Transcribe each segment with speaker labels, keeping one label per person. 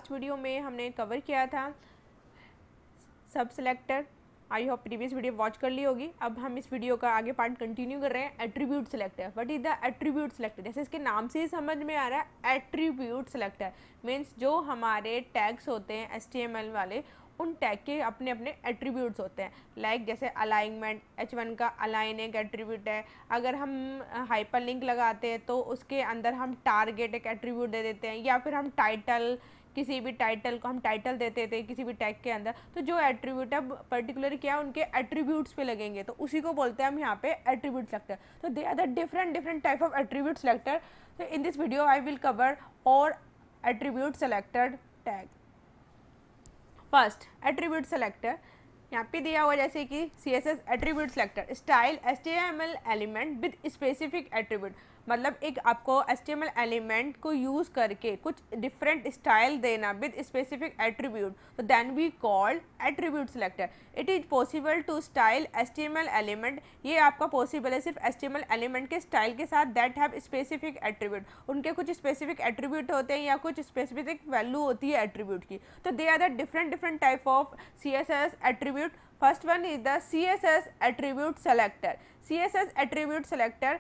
Speaker 1: Last video में हमने cover किया था सब selector. I hope previous video watch कर ली होगी। अब हम इस वीडियो का आगे पार्ट कंटिन्यू कर रहे हैं attribute selector. What is the attribute selector? जैसे इसके नाम से ही समझ में आ रहा है, एट्रीब्यूट सेलेक्टर मीन्स जो हमारे टैग्स होते हैं HTML वाले, उन टैग के अपने अपने एट्रीब्यूट्स होते हैं। लाइक जैसे अलाइनमेंट, H1 का अलाइन एक एट्रीब्यूट है। अगर हम हाइपर लिंक लगाते हैं तो उसके अंदर हम टारगेट एक एट्रीब्यूट दे देते हैं, या फिर हम टाइटल, किसी भी टाइटल को हम टाइटल देते थे किसी भी टैग के अंदर, तो जो एट्रीब्यूट है पर्टिकुलर क्या उनके एट्रीब्यूट्स पे लगेंगे, तो उसी को बोलते हैं हम यहाँ पे एट्रीब्यूट सेलेक्टर। तो they are the different type of attribute selector. तो in this video I will cover our attribute selected tag. First attribute selector यहाँ पे दिया हुआ जैसे कि CSS attribute selector style HTML element with specific attribute, मतलब एक आपको HTML एलिमेंट को यूज़ करके कुछ डिफरेंट स्टाइल देना विद स्पेसिफिक एट्रीब्यूट, तो then we called attribute selector. It is possible to style HTML element, ये आपका पॉसिबल है सिर्फ HTML एलिमेंट के स्टाइल के साथ दैट हैव स्पेसिफिक एट्रीब्यूट, उनके कुछ स्पेसिफिक एट्रीब्यूट होते हैं या कुछ स्पेसिफिक वैल्यू होती है एट्रीब्यूट की। तो they are the different type of CSS attribute. First one is the CSS attribute selector. CSS attribute selector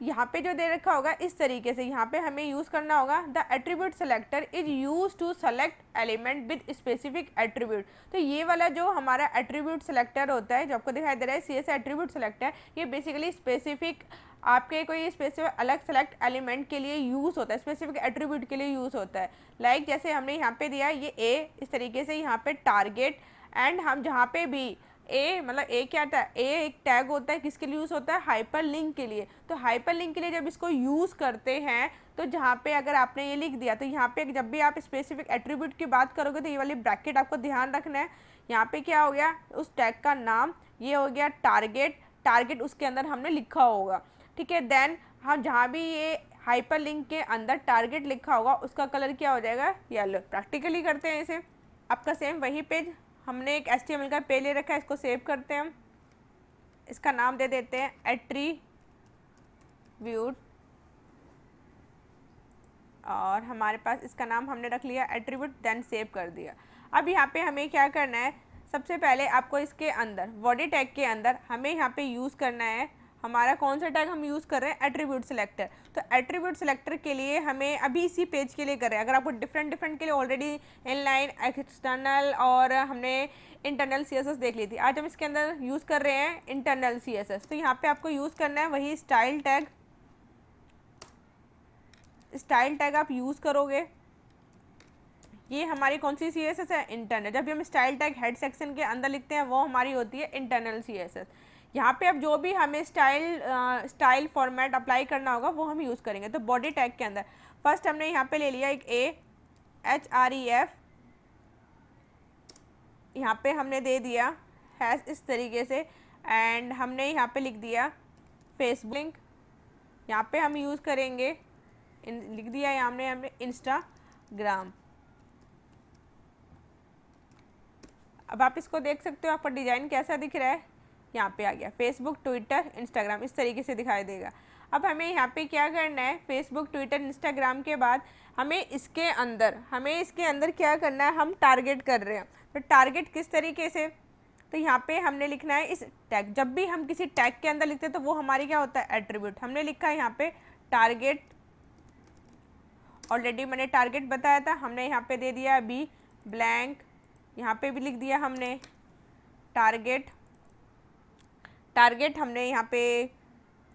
Speaker 1: यहाँ पे जो दे रखा होगा इस तरीके से, यहाँ पे हमें यूज़ करना होगा the attribute selector is used to select element with specific attribute. तो ये वाला जो हमारा एट्रीब्यूट सेलेक्टर होता है जो आपको दिखाई दे रहा है CSS एट्रीब्यूट सेलेक्टर, ये बेसिकली स्पेसिफिक आपके कोई स्पेसिफिक अलग सेलेक्ट एलिमेंट के लिए यूज़ होता है, स्पेसिफिक एट्रीब्यूट के लिए यूज़ होता है। लाइक जैसे हमने यहाँ पे दिया ये A, इस तरीके से यहाँ पे टारगेट, एंड हम जहाँ पे भी ए, मतलब ए क्या था, ए एक टैग होता है किसके लिए यूज़ होता है, हाइपर लिंक के लिए। तो हाइपर लिंक के लिए जब इसको यूज़ करते हैं तो जहाँ पे अगर आपने ये लिख दिया तो यहाँ पे जब भी आप स्पेसिफिक एट्रीब्यूट की बात करोगे तो ये वाली ब्रैकेट आपको ध्यान रखना है। यहाँ पे क्या हो गया, उस टैग का नाम, ये हो गया टारगेट, टारगेट उसके अंदर हमने लिखा होगा, ठीक है। देन हम जहाँ भी ये हाइपर लिंक के अंदर टारगेट लिखा होगा उसका कलर क्या हो जाएगा, येलो। प्रैक्टिकली करते हैं इसे। आपका सेम वही पेज, हमने एक HTML का पेज ले रखा है, इसको सेव करते हैं हम। इसका नाम दे देते हैं एट्रीब्यूट, और हमारे पास इसका नाम हमने रख लिया एट्रीब्यूट, देन सेव कर दिया। अब यहाँ पे हमें क्या करना है, सबसे पहले आपको इसके अंदर बॉडी टैग के अंदर हमें यहाँ पे यूज़ करना है हमारा कौन सा टैग हम यूज़ कर रहे हैं, एट्रीब्यूट सेलेक्टर। तो एट्रीब्यूट सेलेक्टर के लिए हमें अभी इसी पेज के लिए कर रहे हैं। अगर आपको डिफरेंट के लिए ऑलरेडी इनलाइन, एक्सटर्नल और हमने इंटरनल CSS देख ली थी, आज हम इसके अंदर यूज़ कर रहे हैं इंटरनल CSS। तो यहाँ पे आपको यूज़ करना है वही स्टाइल टैग, स्टाइल टैग आप यूज़ करोगे। ये हमारी कौन सी CSS है, इंटरनल। जब भी हम स्टाइल टैग हेड सेक्शन के अंदर लिखते हैं वो हमारी होती है इंटरनल CSS। यहाँ पे अब जो भी हमें स्टाइल फॉर्मेट अप्लाई करना होगा वो हम यूज़ करेंगे। तो बॉडी टैग के अंदर फर्स्ट हमने यहाँ पे ले लिया एक href, यहाँ पे हमने दे दिया हैश इस तरीके से, एंड हमने यहाँ पे लिख दिया फेसबुक लिंक, यहाँ पे हम यूज़ करेंगे लिख दिया यहाँ हमने इंस्टाग्राम। अब आप इसको देख सकते हो आपका डिज़ाइन कैसा दिख रहा है, यहाँ पे आ गया फेसबुक, ट्विटर, इंस्टाग्राम, इस तरीके से दिखाई देगा। अब हमें यहाँ पे क्या करना है, फेसबुक, ट्विटर, इंस्टाग्राम के बाद हमें इसके अंदर क्या करना है, हम टारगेट कर रहे हैं। तो टारगेट किस तरीके से, तो यहाँ पे हमने लिखना है इस टैग, जब भी हम किसी टैग के अंदर लिखते हैं तो वो हमारी क्या होता है, एट्रीब्यूट। हमने लिखा है यहाँ पे टारगेट, ऑलरेडी मैंने टारगेट बताया था, हमने यहाँ पे दे दिया अभी ब्लैंक, यहाँ पे भी लिख दिया हमने टारगेट हमने यहाँ पे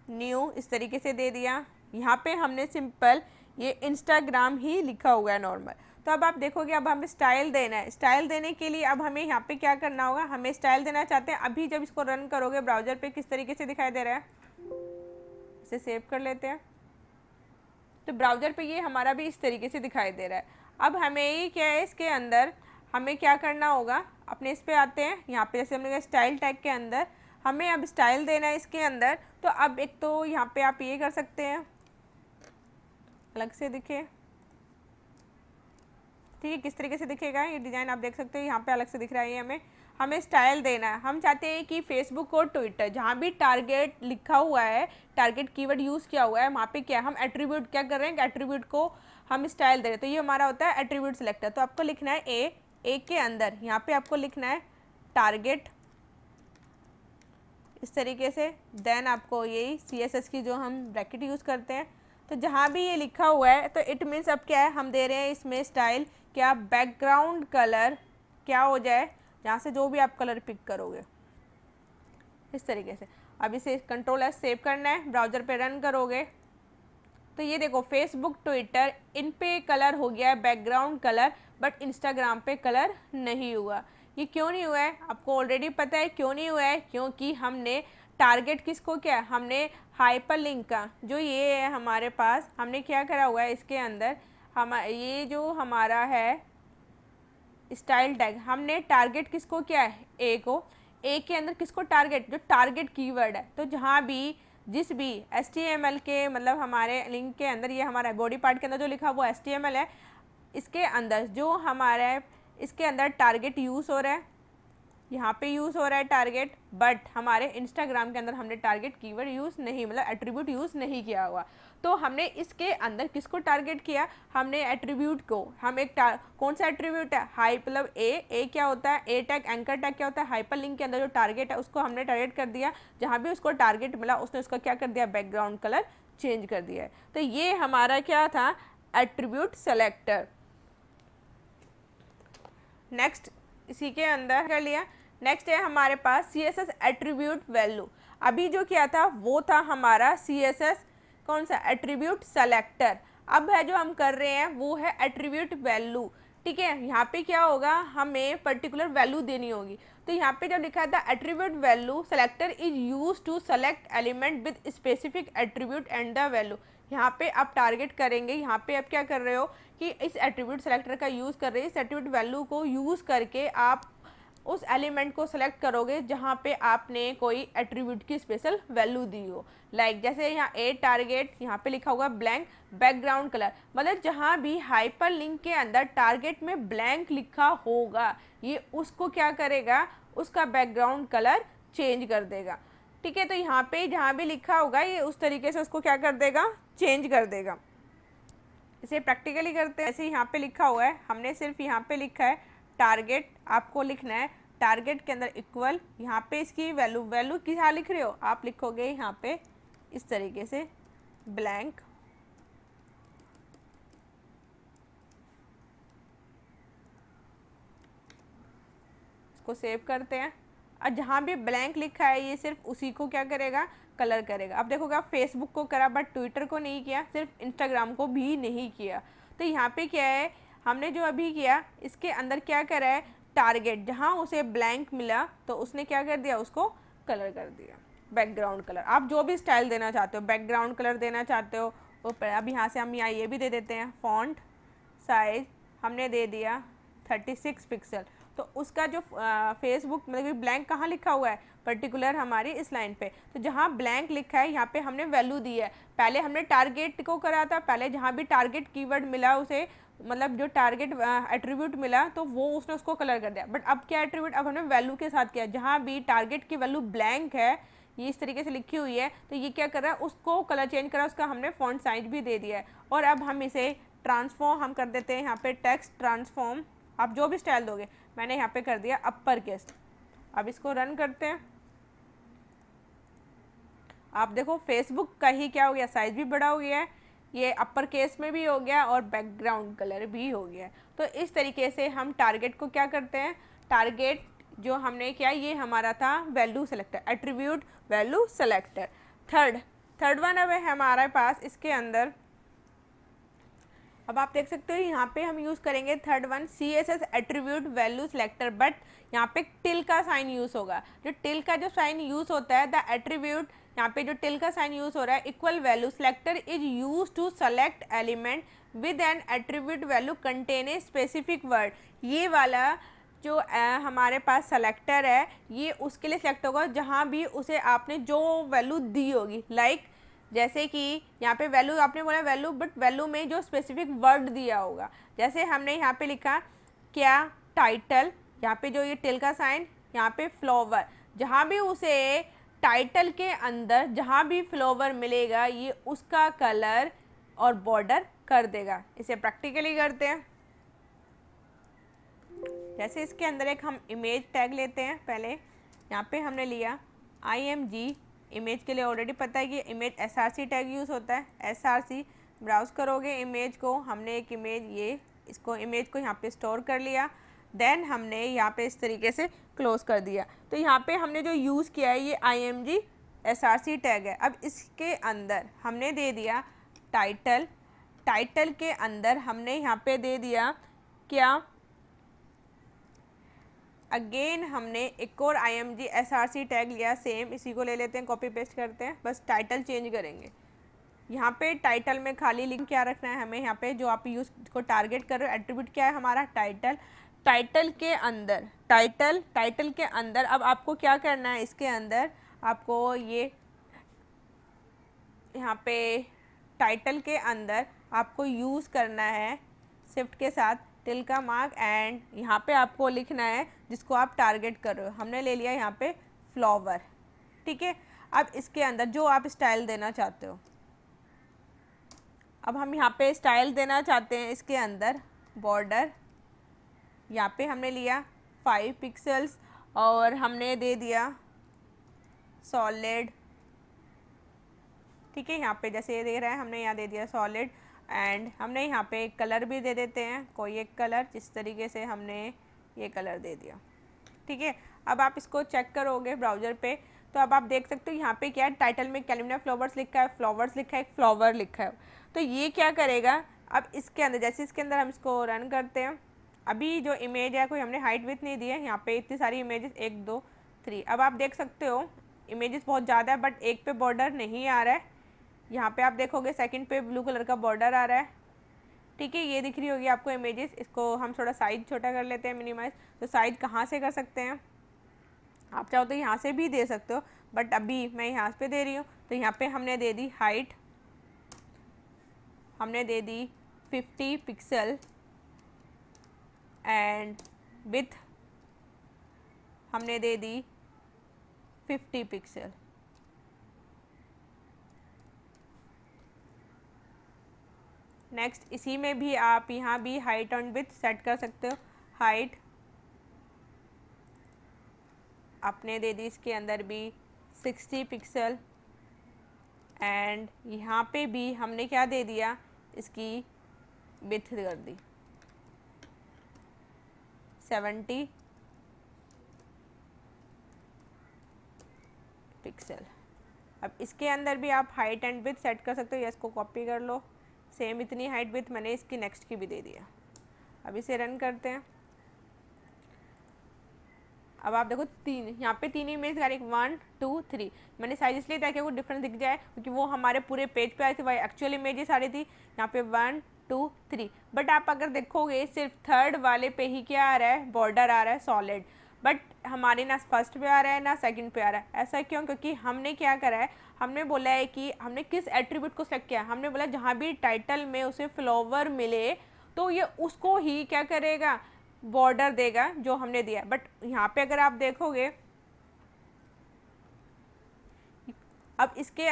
Speaker 1: न्यू इस तरीके से दे दिया। यहाँ पे हमने सिंपल ये इंस्टाग्राम ही लिखा हुआ है नॉर्मल। तो अब आप देखोगे अब हमें स्टाइल देना है। स्टाइल देने के लिए अब हमें यहाँ पे क्या करना होगा, हमें स्टाइल देना चाहते हैं। अभी जब इसको रन करोगे ब्राउज़र पे किस तरीके से दिखाई दे रहा है, इसे सेव कर लेते हैं। तो ब्राउज़र पे ये हमारा भी इस तरीके से दिखाई दे रहा है। अब हमें ये क्या है, इसके अंदर हमें क्या करना होगा, अपने इस पे आते हैं, यहाँ पे जैसे हमने स्टाइल टैग के अंदर हमें अब स्टाइल देना है इसके अंदर। तो अब एक तो यहाँ पे आप ये कर सकते हैं अलग से दिखे, ठीक है, किस तरीके से दिखेगा ये डिज़ाइन आप देख सकते हो, यहाँ पे अलग से दिख रहा है ये। हमें स्टाइल देना है। हम चाहते हैं कि फेसबुक और ट्विटर जहाँ भी टारगेट लिखा हुआ है, टारगेट कीवर्ड यूज़ किया हुआ है, वहाँ पे क्या हम एट्रीब्यूट क्या कर रहे हैं, एट्रीब्यूट को हम स्टाइल दे रहे हैं, तो ये हमारा होता है एट्रीब्यूट सिलेक्टर। तो आपको लिखना है ए के अंदर यहाँ पे आपको लिखना है टारगेट इस तरीके से, देन आपको यही CSS की जो हम ब्रैकेट यूज़ करते हैं, तो जहाँ भी ये लिखा हुआ है तो इट मीन्स अब क्या है, हम दे रहे हैं इसमें स्टाइल क्या, बैकग्राउंड कलर क्या हो जाए, जहाँ से जो भी आप कलर पिक करोगे इस तरीके से। अब इसे Ctrl+S सेव करना है, ब्राउज़र पे रन करोगे तो ये देखो फेसबुक ट्विटर इन पे कलर हो गया है बैकग्राउंड कलर, बट इंस्टाग्राम पे कलर नहीं हुआ। ये क्यों नहीं हुआ है, आपको ऑलरेडी पता है क्यों नहीं हुआ है, क्योंकि हमने टारगेट किसको किया, हमने हाइपरलिंक का जो ये है हमारे पास, हमने क्या करा हुआ है इसके अंदर, हम ये जो हमारा है स्टाइल टैग, हमने टारगेट किसको किया है, ए को, ए के अंदर किसको टारगेट, जो टारगेट कीवर्ड है, तो जहाँ भी जिस भी HTML के मतलब हमारे लिंक के अंदर, ये हमारा बॉडी पार्ट के अंदर जो लिखा हुआ HTML है, इसके अंदर जो हमारा इसके अंदर टारगेट यूज़ हो रहा है, यहाँ पे यूज़ हो रहा है टारगेट, बट हमारे इंस्टाग्राम के अंदर हमने टारगेट कीवर्ड यूज़ नहीं, मतलब एट्रीब्यूट यूज़ नहीं किया हुआ। तो हमने इसके अंदर किसको टारगेट किया, हमने एट्रीब्यूट को, हम एक कौन सा एट्रीब्यूट है, हाई मतलब ए क्या होता है, ए टैग एंकर टैग क्या होता है, हाइपर लिंक के अंदर जो टारगेट है उसको हमने टारगेट कर दिया, जहाँ भी उसको टारगेट मिला उसने उसका क्या कर दिया, बैकग्राउंड कलर चेंज कर दिया है। तो ये हमारा क्या था, एट्रीब्यूट सेलेक्टर। नेक्स्ट इसी के अंदर कर लिया, नेक्स्ट है हमारे पास CSS एट्रीब्यूट वैल्यू। अभी जो किया था वो था हमारा CSS कौन सा, एट्रीब्यूट सेलेक्टर। अब है जो हम कर रहे हैं वो है एट्रीब्यूट वैल्यू, ठीक है। यहाँ पे क्या होगा, हमें पर्टिकुलर वैल्यू देनी होगी। तो यहाँ पे जब लिखा था attribute value selector is used to select element with specific attribute and the value, यहाँ पे आप टारगेट करेंगे, यहाँ पे आप क्या कर रहे हो कि इस एट्रीब्यूट सेलेक्टर का यूज़ कर रहे हैं, इस एट्रीब्यूट वैल्यू को यूज़ करके आप उस एलिमेंट को सेलेक्ट करोगे जहाँ पे आपने कोई एट्रीब्यूट की स्पेशल वैल्यू दी हो। लाइक जैसे यहाँ ए टारगेट, यहाँ पे लिखा होगा ब्लैंक बैकग्राउंड कलर, मतलब जहाँ भी हाइपर लिंक के अंदर टारगेट में ब्लैंक लिखा होगा ये उसको क्या करेगा, उसका बैकग्राउंड कलर चेंज कर देगा, ठीक है। तो यहाँ पे जहाँ भी लिखा होगा ये उस तरीके से उसको क्या कर देगा, चेंज कर देगा। इसे प्रैक्टिकली करते हैं, ऐसे यहाँ पे लिखा हुआ है, हमने सिर्फ यहाँ पे लिखा है टारगेट, आपको लिखना है टारगेट के अंदर इक्वल, यहाँ पे इसकी वैल्यू क्या लिख रहे हो, आप लिखोगे यहाँ पे इस तरीके से ब्लैंक, इसको सेव करते हैं। और जहाँ भी ब्लैंक लिखा है ये सिर्फ उसी को क्या करेगा, कलर करेगा। अब देखोगे आप फेसबुक को करा बट ट्विटर को नहीं किया, सिर्फ इंस्टाग्राम को भी नहीं किया। तो यहाँ पे क्या है, हमने जो अभी किया इसके अंदर क्या करा है, टारगेट जहाँ उसे ब्लैंक मिला तो उसने क्या कर दिया, उसको कलर कर दिया बैकग्राउंड कलर। आप जो भी स्टाइल देना चाहते हो, बैकग्राउंड कलर देना चाहते हो ऊपर, अब यहाँ से हम यहाँ ये भी दे देते हैं, फॉन्ट साइज हमने दे दिया 36 पिक्सल। तो उसका जो फेसबुक मतलब ब्लैंक कहाँ लिखा हुआ है, पर्टिकुलर हमारी इस लाइन पे, तो जहाँ ब्लैंक लिखा है यहाँ पे हमने वैल्यू दी है। पहले हमने टारगेट को करा था, पहले जहाँ भी टारगेट कीवर्ड मिला उसे मतलब जो टारगेट एट्रीब्यूट मिला तो वो उसने उसको कलर कर दिया। बट अब क्या एट्रीब्यूट, अब हमने वैल्यू के साथ किया, जहाँ भी टारगेट की वैल्यू ब्लैंक है ये इस तरीके से लिखी हुई है तो ये क्या कर रहा है, उसको कलर चेंज करा, उसका हमने फॉन्ट साइज भी दे दिया है। और अब हम इसे ट्रांसफॉर्म हम कर देते हैं, यहाँ पे टेक्स्ट ट्रांसफॉर्म, आप जो भी स्टाइल दोगे, मैंने यहाँ पे कर दिया अपर केस। अब इसको रन करते हैं, आप देखो फेसबुक का ही क्या हो गया, साइज भी बड़ा हो गया है, ये अपर केस में भी हो गया और बैकग्राउंड कलर भी हो गया। तो इस तरीके से हम टारगेट को क्या करते हैं, टारगेट जो हमने किया ये हमारा था value selector, attribute value selector. Third one अब है हमारे पास इसके अंदर, अब आप देख सकते हो यहाँ पे हम यूज़ करेंगे third one CSS attribute value selector, but यहाँ पे टिल का साइन यूज़ होगा। जो टिल का जो साइन यूज़ होता है, द एट्रीब्यूट, यहाँ पे जो टिल का साइन यूज़ हो रहा है, equal value selector is used to select element with an attribute value contain a specific word. ये वाला जो हमारे पास सेलेक्टर है ये उसके लिए सेलेक्ट होगा जहाँ भी उसे आपने जो वैल्यू दी होगी। लाइक जैसे कि यहाँ पे वैल्यू आपने बोला वैल्यू, बट वैल्यू में जो स्पेसिफिक वर्ड दिया होगा, जैसे हमने यहाँ पे लिखा क्या टाइटल, यहाँ पे जो ये टिल का साइन, यहाँ पे फ्लावर, जहाँ भी उसे टाइटल के अंदर जहाँ भी फ्लावर मिलेगा ये उसका कलर और बॉर्डर कर देगा। इसे प्रैक्टिकली करते हैं। जैसे इसके अंदर एक हम इमेज टैग लेते हैं। पहले यहाँ पे हमने लिया img, इमेज के लिए ऑलरेडी पता है कि इमेज src टैग यूज़ होता है। src ब्राउज़ करोगे इमेज को, हमने एक इमेज इसको इमेज को यहाँ पे स्टोर कर लिया। देन हमने यहाँ पे इस तरीके से क्लोज़ कर दिया। तो यहाँ पे हमने जो यूज़ किया है ये img src टैग है। अब इसके अंदर हमने दे दिया टाइटल, टाइटल के अंदर हमने यहाँ पे दे दिया क्या, अगेन हमने एक और img src टैग लिया, सेम इसी को ले लेते हैं, कॉपी पेस्ट करते हैं, बस टाइटल चेंज करेंगे। यहाँ पे टाइटल में खाली लिंक क्या रखना है हमें, यहाँ पे जो आप यूज़ को टारगेट कर रहे हो एट्रीब्यूट क्या है हमारा टाइटल। टाइटल के अंदर टाइटल के अंदर अब आपको क्या करना है, इसके अंदर आपको ये यहाँ पे टाइटल के अंदर आपको यूज़ करना है शिफ्ट के साथ टिल का मार्क, एंड यहाँ पे आपको लिखना है जिसको आप टारगेट कर रहे हो। हमने ले लिया यहाँ पे फ्लावर, ठीक है। अब इसके अंदर जो आप स्टाइल देना चाहते हो, अब हम यहाँ पे स्टाइल देना चाहते हैं इसके अंदर बॉर्डर, यहाँ पे हमने लिया 5 पिक्सल्स और हमने दे दिया सॉलिड, ठीक है। यहाँ पे जैसे ये दे रहा है हमने यहाँ दे दिया सॉलिड, एंड हमने यहाँ पे एक कलर भी दे देते हैं, कोई एक कलर, जिस तरीके से हमने ये कलर दे दिया, ठीक है। अब आप इसको चेक करोगे ब्राउज़र पे तो अब आप देख सकते हो यहाँ पे क्या है, टाइटल में कैलिमिना फ्लावर्स लिखा है, फ्लावर्स लिखा है, एक फ्लावर लिखा है। तो ये क्या करेगा, अब इसके अंदर जैसे इसके अंदर हम इसको रन करते हैं, अभी जो इमेज है कोई हमने हाइट विथ नहीं दी है, यहाँ पे इतनी सारी इमेजेस 1 2 3, अब आप देख सकते हो इमेजेस बहुत ज़्यादा है बट एक पे बॉर्डर नहीं आ रहा है। यहाँ पे आप देखोगे सेकंड पे ब्लू कलर का बॉर्डर आ रहा है, ठीक है। ये दिख रही होगी आपको इमेजेस, इसको हम थोड़ा साइज छोटा कर लेते हैं, मिनिमाइज। तो साइज कहाँ से कर सकते हैं, आप चाहो तो यहाँ से भी दे सकते हो बट अभी मैं यहाँ पे दे रही हूँ। तो यहाँ पे हमने दे दी हाइट, हमने दे दी 50 पिक्सल, एंड विथ हमने दे दी 50 पिक्सल। नेक्स्ट इसी में भी आप यहाँ भी हाइट एंड विथ सेट कर सकते हो। हाइट आपने दे दी इसके अंदर भी 60 पिक्सल, एंड यहाँ पे भी हमने क्या दे दिया, इसकी विथ कर दी 70 पिक्सल। अब इसके अंदर भी आप हाइट एंड विथ सेट कर सकते हो, या इसको कॉपी कर लो, सेम इतनी हाइट विथ मैंने इसकी नेक्स्ट की भी दे दिया। अब इसे रन करते हैं। अब आप देखो यहाँ पे 3 इमेज आ रही, 1 2 3। मैंने साइज इसलिए ताकि वो डिफरेंस दिख जाए क्योंकि वो हमारे पूरे पेज पे आई थी, वही एक्चुअल इमेजेस आ रही थी। यहाँ पे 1 2 3, बट आप अगर देखोगे सिर्फ थर्ड वाले पे ही क्या आ रहा है, बॉर्डर आ रहा है सॉलिड, बट हमारे ना फर्स्ट पे आ रहा है ना सेकंड पे आ रहा है। ऐसा क्यों, क्योंकि हमने क्या करा है, हमने बोला है कि हमने किस एट्रीब्यूट को सेलेक्ट किया है, हमने बोला जहाँ भी टाइटल में उसे फ्लावर मिले तो ये उसको ही क्या करेगा, बॉर्डर देगा जो हमने दिया। बट यहाँ पे अगर आप देखोगे अब इसके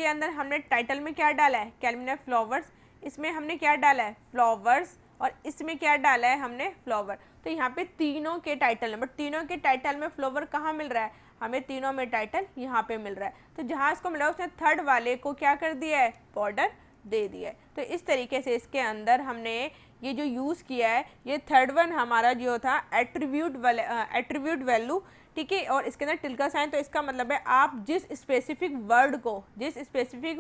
Speaker 1: अंदर हमने टाइटल में क्या डाला है, कैलिमिना फ्लावर्स, इसमें हमने क्या डाला है, फ्लावर्स, और इसमें क्या डाला है हमने, फ्लावर। तो यहाँ पे तीनों के टाइटल है, बट तीनों के टाइटल में फ्लावर कहाँ मिल रहा है, हमें तीनों में टाइटल यहाँ पे मिल रहा है। तो जहाँ इसको मिला उसने थर्ड वाले को क्या कर दिया है, बॉर्डर दे दिया है। तो इस तरीके से इसके अंदर हमने ये जो यूज़ किया है, ये थर्ड वन हमारा जो था एट्रीब्यूट वैल्यू, ठीक है। और इसके अंदर टिल का साइन, तो इसका मतलब है आप जिस स्पेसिफिक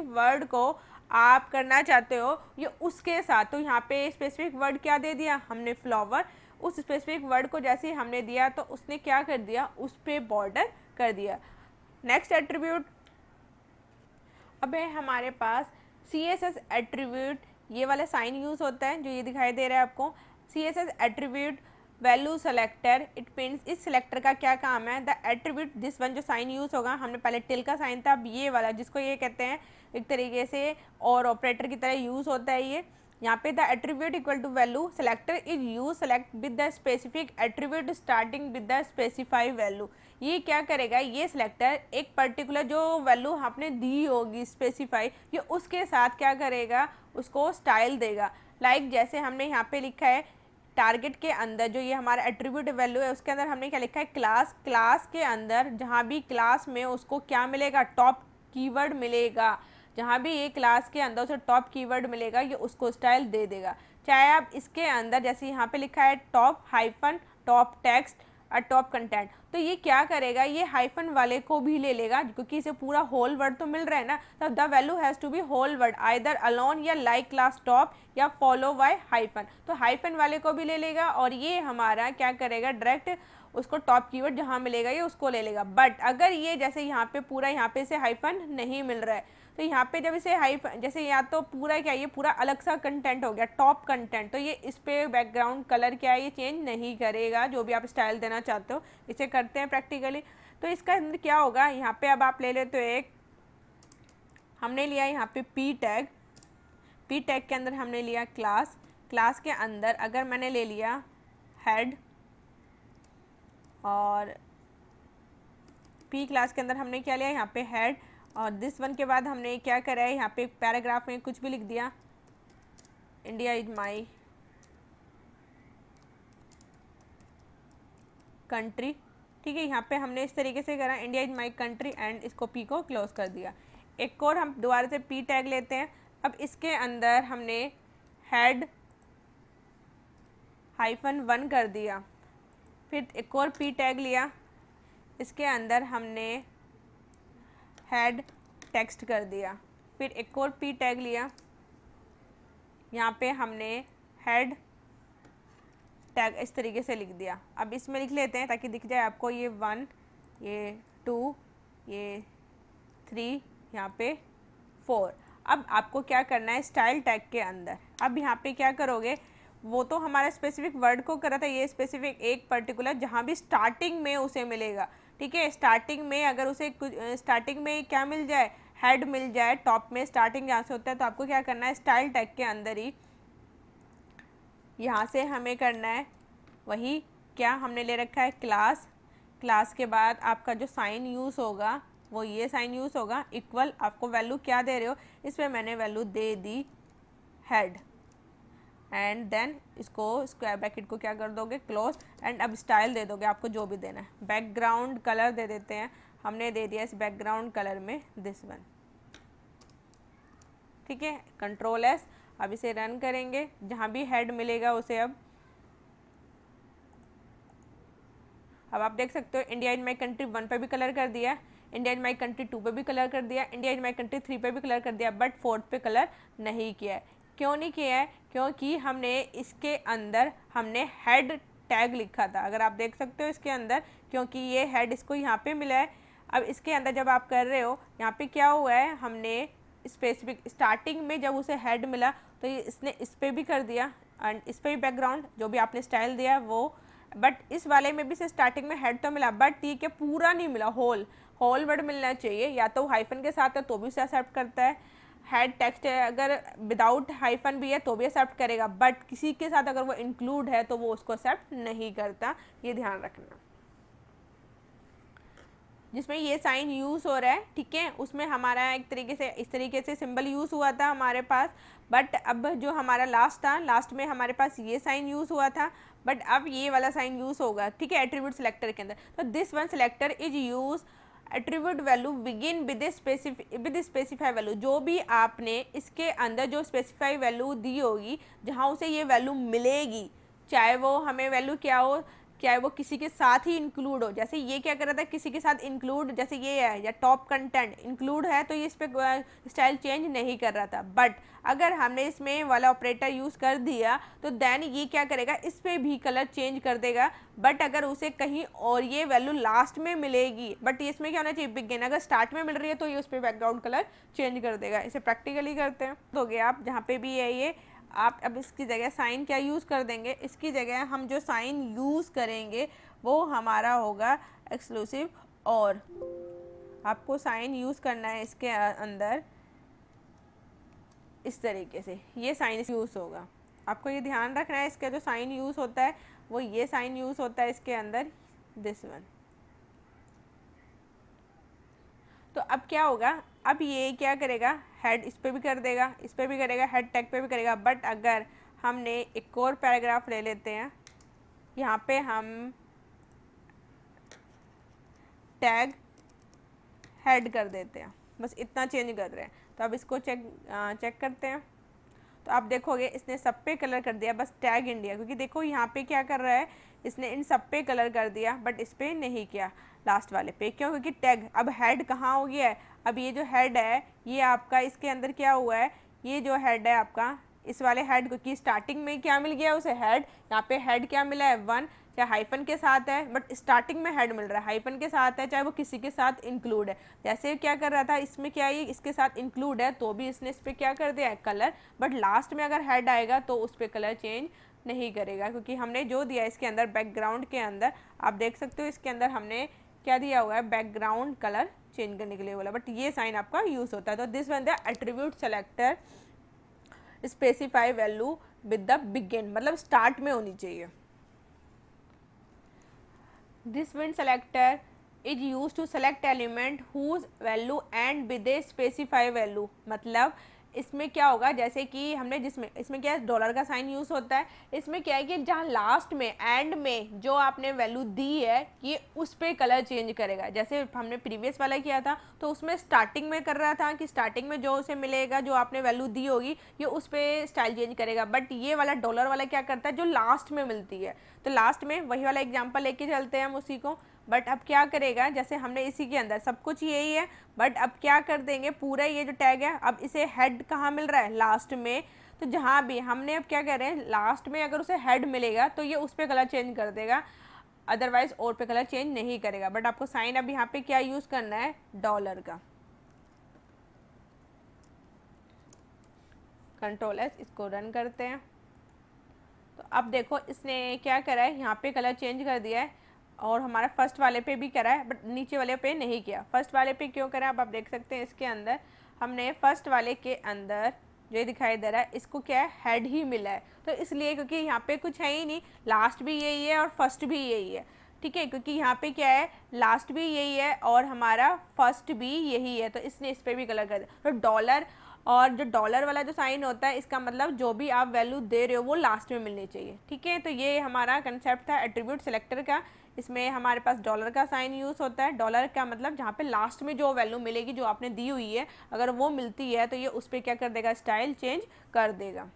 Speaker 1: वर्ड को आप करना चाहते हो ये उसके साथ। तो यहाँ पे स्पेसिफिक वर्ड क्या दे दिया हमने, फ्लावर। उस स्पेसिफिक वर्ड को जैसे हमने दिया तो उसने क्या कर दिया, उस पर बॉर्डर कर दिया। नेक्स्ट एट्रीब्यूट अब है हमारे पास CSS एट्रीब्यूट, ये वाला साइन यूज़ होता है जो ये दिखाई दे रहा है आपको, CSS attribute value selector. It means इस सेलेक्टर का क्या काम है, द एट्रीब्यूट दिस वन जो साइन यूज़ होगा, हमने पहले टिल का साइन था, अब ये वाला जिसको ये कहते हैं एक तरीके से और ऑपरेटर की तरह यूज़ होता है ये। यहाँ पे the attribute equal to value selector is used select with the specific attribute starting with the specified value. ये क्या करेगा, ये सिलेक्टर एक पर्टिकुलर जो वैल्यू आपने दी होगी स्पेसिफाई, ये उसके साथ क्या करेगा, उसको स्टाइल देगा। लाइक जैसे हमने यहाँ पे लिखा है टारगेट के अंदर जो ये हमारा एट्रीब्यूट वैल्यू है उसके अंदर हमने क्या लिखा है क्लास, क्लास के अंदर जहाँ भी क्लास में उसको क्या मिलेगा, टॉप कीवर्ड मिलेगा। जहाँ भी ये क्लास के अंदर उसे टॉप कीवर्ड मिलेगा ये उसको स्टाइल दे देगा। चाहे आप इसके अंदर जैसे यहाँ पे लिखा है टॉप हाइफन टॉप टेक्स्ट और टॉप कंटेंट, तो ये क्या करेगा, ये हाइफन वाले को भी ले लेगा क्योंकि इसे पूरा होल वर्ड तो मिल रहा है ना। तो the value has to be whole word either alone या लाइक क्लास टॉप या फॉलो बाय हाइफन, तो हाइफन वाले को भी ले लेगा और ये हमारा क्या करेगा, डायरेक्ट उसको टॉप कीवर्ड जहाँ मिलेगा ये उसको ले लेगा। बट अगर ये जैसे यहाँ पे पूरा यहाँ पे इसे हाइफन नहीं मिल रहा है, तो यहाँ पे जब इसे हाइफन जैसे या तो पूरा क्या ये पूरा अलग सा कंटेंट हो गया टॉप कंटेंट, तो ये इस पे बैकग्राउंड कलर क्या है ये चेंज नहीं करेगा। जो भी आप स्टाइल देना चाहते हो इसे करते हैं प्रैक्टिकली। तो इसका अंदर क्या होगा, यहाँ पे अब आप ले लेते हो एक, हमने लिया यहाँ पे पी टैग, पी टैग के अंदर हमने लिया क्लास, क्लास के अंदर अगर मैंने ले लिया हेड और पी क्लास के अंदर हमने क्या लिया यहाँ पे हेड और दिस वन के बाद हमने क्या करा है यहाँ पे एक पैराग्राफ में कुछ भी लिख दिया, इंडिया इज माई कंट्री। ठीक है, यहाँ पे हमने इस तरीके से करा India is my country and इसको पी को क्लोज कर दिया। एक और हम दोबारा से पी टैग लेते हैं। अब इसके अंदर हमने हेड -1 कर दिया, फिर एक और पी टैग लिया, इसके अंदर हमने हेड टेक्स्ट कर दिया, फिर एक और पी टैग लिया, यहाँ पे हमने हेड टैग इस तरीके से लिख दिया। अब इसमें लिख लेते हैं ताकि दिख जाए आपको, ये 1, ये 2, ये 3, यहाँ पे 4। अब आपको क्या करना है स्टाइल टैग के अंदर, अब यहाँ पे क्या करोगे, वो तो हमारा स्पेसिफिक वर्ड को करा था, ये स्पेसिफिक एक पर्टिकुलर जहाँ भी स्टार्टिंग में उसे मिलेगा। ठीक है, स्टार्टिंग में अगर उसे स्टार्टिंग में क्या मिल जाए, हेड मिल जाए, टॉप में स्टार्टिंग यहाँ से होता है, तो आपको क्या करना है स्टाइल टैग के अंदर ही यहाँ से हमें करना है वही, क्या हमने ले रखा है क्लास, क्लास के बाद आपका जो साइन यूज़ होगा वो ये साइन यूज़ होगा, इक्वल आपको वैल्यू क्या दे रहे हो, इसमें मैंने वैल्यू दे दी हेड एंड देन इसको स्क्वायर ब्रैकेट को क्या कर दोगे क्लोज एंड अब स्टाइल दे दोगे आपको जो भी देना है। बैकग्राउंड कलर दे देते हैं, हमने दे दिया इस बैकग्राउंड कलर में दिस वन। ठीक है, कंट्रोल एस, अब इसे रन करेंगे, जहाँ भी हेड मिलेगा उसे अब आप देख सकते हो इंडिया इन माई कंट्री 1 पे भी कलर कर दिया, इंडिया इन माई कंट्री 2 पे भी कलर कर दिया, इंडिया इन माई कंट्री 3 पे भी कलर कर दिया, बट 4th पे कलर नहीं किया है। क्यों नहीं किया है, क्योंकि हमने इसके अंदर हमने हेड टैग लिखा था, अगर आप देख सकते हो इसके अंदर, क्योंकि ये हेड इसको यहाँ पे मिला है। अब इसके अंदर जब आप कर रहे हो यहाँ पे क्या हुआ है, हमने स्पेसिफिक स्टार्टिंग में जब उसे हेड मिला तो ये इसने इस पर भी कर दिया एंड इस पर भी बैकग्राउंड जो भी आपने स्टाइल दिया वो, बट इस वाले में भी से स्टार्टिंग में हेड तो मिला बट ये क्या पूरा नहीं मिला, होल वर्ड मिलना चाहिए, या तो हाइफन के साथ है तो भी उसे एक्सेप्ट करता है, हेड टेक्स्ट है अगर विदाउट हाइफन भी है तो भी एक्सेप्ट करेगा, बट किसी के साथ अगर वो इंक्लूड है तो वो उसको एक्सेप्ट नहीं करता, ये ध्यान रखना। जिसमें ये साइन यूज़ हो रहा है, ठीक है, उसमें हमारा एक तरीके से इस तरीके से सिंबल यूज़ हुआ था हमारे पास, बट अब जो हमारा लास्ट था, लास्ट में हमारे पास ये साइन यूज़ हुआ था, बट अब ये वाला साइन यूज़ होगा। ठीक है, एट्रीब्यूट सेलेक्टर के अंदर, तो this one selector is use attribute value begin with specify value, जो भी आपने इसके अंदर जो स्पेसिफाई वैल्यू दी होगी जहाँ उसे ये वैल्यू मिलेगी, चाहे वो हमें वैल्यू क्या हो, चाहे वो किसी के साथ ही इंक्लूड हो, जैसे ये क्या कर रहा था किसी के साथ इंक्लूड, जैसे ये है या टॉप कंटेंट इंक्लूड है तो ये इस पर स्टाइल चेंज नहीं कर रहा था, बट अगर हमने इसमें वाला ऑपरेटर यूज़ कर दिया तो देन ये क्या करेगा, इस पर भी कलर चेंज कर देगा, बट अगर उसे कहीं और ये वैल्यू लास्ट में मिलेगी, बट इसमें क्या होना चाहिए बिगिन, अगर स्टार्ट में मिल रही है तो ये उस पर बैकग्राउंड कलर चेंज कर देगा। इसे प्रैक्टिकली करते हैं तो गया आप जहाँ पे भी है ये, आप अब इसकी जगह साइन क्या यूज़ कर देंगे, इसकी जगह हम जो साइन यूज़ करेंगे वो हमारा होगा एक्सक्लूसिव, और आपको साइन यूज़ करना है इसके अंदर इस तरीके से ये साइन यूज़ होगा। आपको ये ध्यान रखना है, इसका जो साइन यूज़ होता है वो ये साइन यूज़ होता है इसके अंदर, दिस वन। तो अब क्या होगा, अब ये क्या करेगा, हेड इस पे भी कर देगा, इस पे भी करेगा, हेड टैग पे भी करेगा। बट अगर हमने एक और पैराग्राफ ले लेते हैं, यहाँ पे हम टैग हेड कर देते हैं, बस इतना चेंज कर रहे हैं। तो अब इसको चेक करते हैं। तो आप देखोगे इसने सब पे कलर कर दिया, बस टैग इंडिया, क्योंकि देखो यहाँ पे क्या कर रहा है, इसने इन सब पे कलर कर दिया बट इस पे नहीं किया, लास्ट वाले पे। क्यों? क्योंकि टैग अब हेड कहाँ हो गया है, अब ये जो हेड है ये आपका इसके अंदर क्या हुआ है, ये जो हेड है आपका इस वाले हेड, क्योंकि स्टार्टिंग में क्या मिल गया उसे, हेड। यहाँ पे हेड क्या मिला है, 1, चाहे हाइफन के साथ है बट स्टार्टिंग में हेड मिल रहा है, हाइफन के साथ है चाहे वो किसी के साथ इंक्लूड है। जैसे क्या कर रहा था, इसमें क्या है इसके साथ इंक्लूड है तो भी इसने इस पर क्या कर दिया है, कलर। बट लास्ट में अगर हेड आएगा तो उस पर कलर चेंज नहीं करेगा, क्योंकि हमने जो दिया इसके अंदर बैकग्राउंड के अंदर, आप देख सकते हो इसके अंदर हमने क्या दिया हुआ है, बैकग्राउंड कलर चेंज करने के लिए बोला। बट ये साइन आपका यूज़ होता है। तो this one the attribute selector specify value with the begin, मतलब स्टार्ट में होनी चाहिए। This wind selector is used to select element whose value end with a specify value। मतलब इसमें क्या होगा, जैसे कि हमने जिसमें इसमें क्या है, डॉलर का साइन यूज़ होता है। इसमें क्या है कि जहाँ लास्ट में एंड में जो आपने वैल्यू दी है ये उस पर कलर चेंज करेगा। जैसे हमने प्रीवियस वाला किया था तो उसमें स्टार्टिंग में कर रहा था कि स्टार्टिंग में जो उसे मिलेगा, जो आपने वैल्यू दी होगी ये उस पर स्टाइल चेंज करेगा। बट ये वाला डॉलर वाला क्या करता है, जो लास्ट में मिलती है। तो लास्ट में वही वाला एग्जाम्पल लेके चलते हैं हम उसी को। बट अब क्या करेगा, जैसे हमने इसी के अंदर सब कुछ यही है, बट अब क्या कर देंगे, पूरा ये जो टैग है अब इसे हेड कहाँ मिल रहा है, लास्ट में। तो जहाँ भी हमने अब क्या कह रहे हैं, लास्ट में अगर उसे हेड मिलेगा तो ये उस पर कलर चेंज कर देगा, अदरवाइज और पे कलर चेंज नहीं करेगा। बट आपको साइन अब यहाँ पे क्या यूज़ करना है, डॉलर का। कंट्रोल एस, इसको रन करते हैं। तो अब देखो इसने क्या करा है, यहाँ पे कलर चेंज कर दिया है और हमारा फर्स्ट वाले पे भी करा है बट नीचे वाले पे नहीं किया। फर्स्ट वाले पे क्यों करा, अब आप देख सकते हैं इसके अंदर हमने फर्स्ट वाले के अंदर जो दिखाई दे रहा है इसको क्या है, हेड ही मिला है। तो इसलिए क्योंकि यहाँ पे कुछ है ही नहीं, लास्ट भी यही है और फर्स्ट भी यही है, ठीक है। क्योंकि यहाँ पे क्या है, लास्ट भी यही है और हमारा फर्स्ट भी यही है, तो इसने इस पर भी कलर कर दिया। तो डॉलर, और जो डॉलर वाला जो साइन होता है इसका मतलब जो भी आप वैल्यू दे रहे हो वो लास्ट में मिलनी चाहिए, ठीक है। तो ये हमारा कंसेप्ट था एट्रीब्यूट सेलेक्टर का। इसमें हमारे पास डॉलर का साइन यूज़ होता है। डॉलर का मतलब जहाँ पे लास्ट में जो वैल्यू मिलेगी, जो आपने दी हुई है, अगर वो मिलती है तो ये उस पर क्या कर देगा, स्टाइल चेंज कर देगा।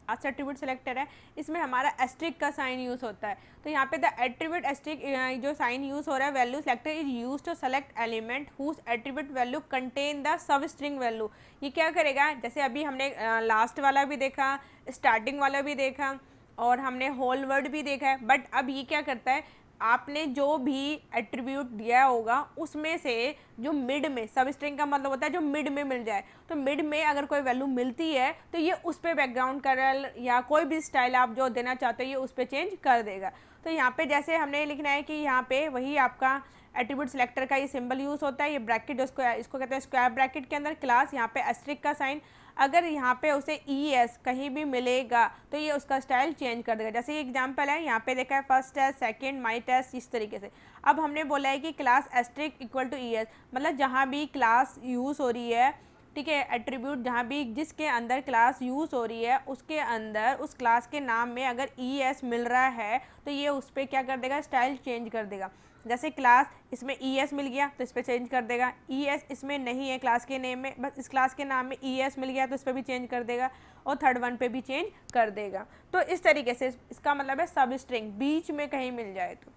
Speaker 1: आज एट्रीब्यूट सेलेक्टर है, इसमें हमारा एस्ट्रिक का साइन यूज़ होता है। तो यहाँ पे द एट्रीब्यूट एस्ट्रिक जो साइन यूज़ हो रहा है, value selector is used to select element whose attribute value contain the substring value. ये क्या करेगा, जैसे अभी हमने लास्ट वाला भी देखा, स्टार्टिंग वाला भी देखा और हमने होल वर्ड भी देखा है। बट अब ये क्या करता है, आपने जो भी एट्रीब्यूट दिया होगा उसमें से जो मिड में, सब स्ट्रिंग का मतलब होता है जो मिड में मिल जाए, तो मिड में अगर कोई वैल्यू मिलती है तो ये उस पर बैकग्राउंड कलर या कोई भी स्टाइल आप जो देना चाहते हो ये उस पर चेंज कर देगा। तो यहाँ पे जैसे हमने लिखना है कि यहाँ पे वही आपका एट्रीब्यूट सेलेक्टर का ये सिंबल यूज़ होता है, ये ब्रैकेट इसको कहते हैं स्क्वायर ब्रैकेट के अंदर क्लास, यहाँ पे एस्ट्रिक का साइन। अगर यहाँ पे उसे ES कहीं भी मिलेगा तो ये उसका स्टाइल चेंज कर देगा। जैसे ये एग्जांपल है, यहाँ पे देखा है first test, second, my test, इस तरीके से। अब हमने बोला है कि class asterisk equal to ES, मतलब जहाँ भी क्लास यूज़ हो रही है, ठीक है, एट्रीब्यूट जहाँ भी जिसके अंदर क्लास यूज़ हो रही है उसके अंदर उस क्लास के नाम में अगर ES मिल रहा है तो ये उस पर क्या कर देगा, स्टाइल चेंज कर देगा। जैसे क्लास इसमें ES मिल गया तो इस पर चेंज कर देगा, ES इसमें नहीं है क्लास के नेम में, बस इस क्लास के नाम में ES मिल गया तो इस पर भी चेंज कर देगा और थर्ड वन पे भी चेंज कर देगा। तो इस तरीके से इसका मतलब है सब स्ट्रिंग बीच में कहीं मिल जाए तो।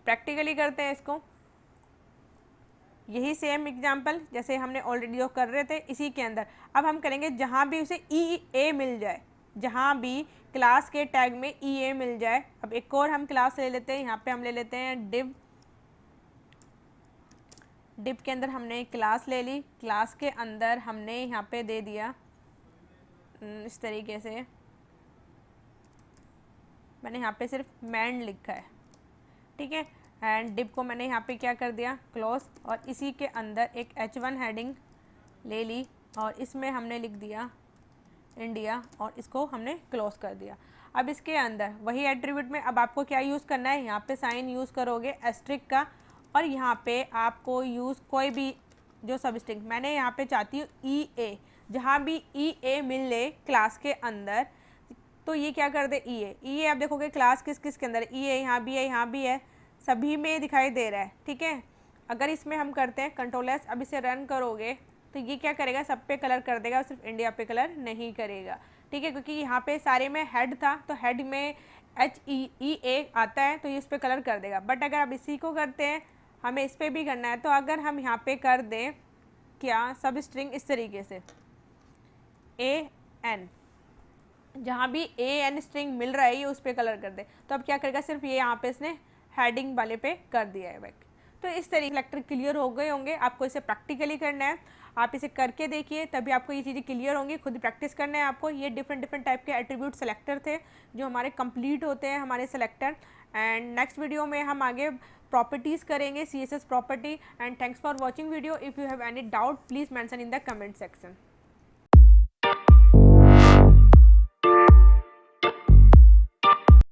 Speaker 1: प्रैक्टिकली करते हैं इसको, यही सेम एग्जाम्पल जैसे हमने ऑलरेडी जो कर रहे थे इसी के अंदर अब हम करेंगे जहाँ भी उसे EA मिल जाए, जहाँ भी क्लास के टैग में EA मिल जाए। अब एक और हम क्लास ले लेते हैं, यहाँ पे हम ले लेते हैं डिव। डिव के अंदर हमने क्लास ले ली, क्लास के अंदर हमने यहाँ पे दे दिया इस तरीके से, मैंने यहाँ पे सिर्फ मैन लिखा है, ठीक है। एंड डिव को मैंने यहाँ पे क्या कर दिया, क्लोज, और इसी के अंदर एक H1 हेडिंग ले ली और इसमें हमने लिख दिया इंडिया और इसको हमने क्लोज कर दिया। अब इसके अंदर वही एट्रीब्यूट में अब आपको क्या यूज़ करना है, यहाँ पे साइन यूज़ करोगे एस्ट्रिक का, और यहाँ पे आपको यूज़ कोई भी जो सब स्ट्रिंग, मैंने यहाँ पे चाहती हूँ ई ए, जहाँ भी ई ए मिले क्लास के अंदर तो ये क्या कर दे ई ए। आप देखोगे क्लास किस किस के अंदर ई ए, यहाँ भी है, यहाँ भी है, सभी में दिखाई दे रहा है, ठीक है। अगर इसमें हम करते हैं कंट्रोल एस, अब इसे रन करोगे तो ये क्या करेगा, सब पे कलर कर देगा, सिर्फ इंडिया पे कलर नहीं करेगा, ठीक है, क्योंकि यहाँ पे सारे में हेड था तो हेड में HEE आता है तो ये इस पर कलर कर देगा। बट अगर अब इसी को करते हैं, हमें इस पर भी करना है, तो अगर हम यहाँ पे कर दें क्या सब स्ट्रिंग इस तरीके से AN, जहाँ भी AN स्ट्रिंग मिल रहा है ये उस पर कलर कर दे, तो अब क्या करेगा, सिर्फ ये यहाँ पे इसने हेडिंग वाले पे कर दिया है बैक। तो इस तरीके सेलेक्टर क्लियर हो गए होंगे। आपको इसे प्रैक्टिकली करना है, आप इसे करके देखिए तभी आपको ये चीज़ें क्लियर होंगी। खुद प्रैक्टिस करना है आपको। ये डिफरेंट टाइप के एट्रीब्यूट सेलेक्टर थे जो हमारे कंप्लीट होते हैं हमारे सेलेक्टर। एंड नेक्स्ट वीडियो में हम आगे प्रॉपर्टीज़ करेंगे, CSS property. And thanks for watching video. If you have any doubt please mention in the comment section.